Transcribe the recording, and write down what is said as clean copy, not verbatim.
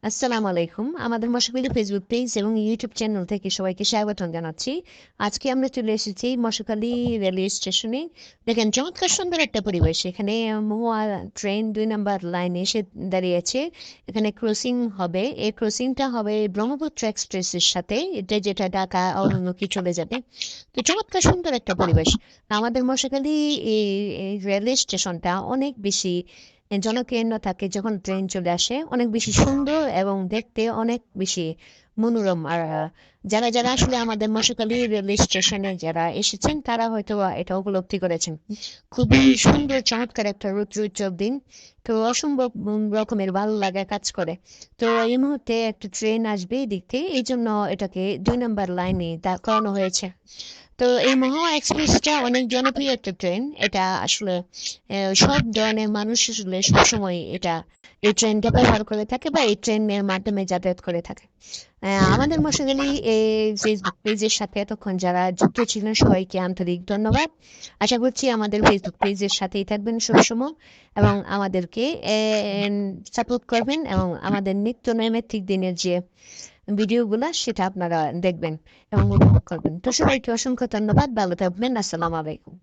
আসসালামু আলাইকুম। আমাদের মশাখালী ফেসবুক পেজ এবং ইউটিউব চ্যানেল থেকে সবাইকে স্বাগতম জানাচ্ছি। আজকে আমরা চলে এসেছি মশাখালী রেলওয়ে স্টেশনে। দেখেন চমৎকার সুন্দর একটা পরিবেশ। এখানে মহুয়া ট্রেন ২ নাম্বার লাইনে এসে দাঁড়িয়েছে। এখানে ক্রসিং হবে। এই ক্রসিংটা হবে ব্রহ্মপুত্র এক্সপ্রেসের সাথে। যেটা ঢাকা অভিমুখী চলে যাবে। তো চমৎকার সুন্দর একটা পরিবেশ। আমাদের মশাখালী এই রেলওয়ে স্টেশনটা অনেক বেশি জনকীর্ণ থাকে যখন ট্রেন চলে আসে অনেক বেশি সুন্দর এবং দেখতে অনেক বেশি মনোরম আর যারা যারা আসলে আমাদের মশাখালী রেলওয়ে স্টেশনে যারা এসেছেন তারা হয়তো এটা উপলব্ধি করেছেন। খুবই সুন্দর চমৎকার একটা রৌদ্রোজ্জ্বল দিন। তো অসম্ভব রকমের ভালো লাগা কাজ করে। তো এই মুহূর্তে একটা ট্রেন আসবে এই দিক থেকে এই জন্য এটাকে ২ নাম্বার লাইনে দাঁড় করানো হয়েছে। তো এই মহাওয়া এক্সপ্রেসটা অনেক জনপ্রিয় একটা ট্রেন। এটা আসলে সব ধরনের মানুষ আসলে সবসময় এই ট্রেনটা ব্যবহার করে থাকে বা এই ট্রেনের মাধ্যমে যাতায়াত করে থাকে। আমাদের মশাখালী এই ফেসবুক পেজের সাথে এতক্ষণ যারা যুক্ত ছিলেন সবাইকে আন্তরিক ধন্যবাদ। আশা করছি আমাদের ফেসবুক পেজের সাথেই থাকবেন সবসময় এবং আমাদেরকে সাপোর্ট করবেন এবং আমাদের নিত্য নৈমিত্তিক দিনের যে ভিডিওগুলা সেটা আপনারা দেখবেন এবং উপভোগ করবেন। তো সবাইকে অসংখ্য ধন্যবাদ। ভালো থাকবেন। আসসালামু আলাইকুম।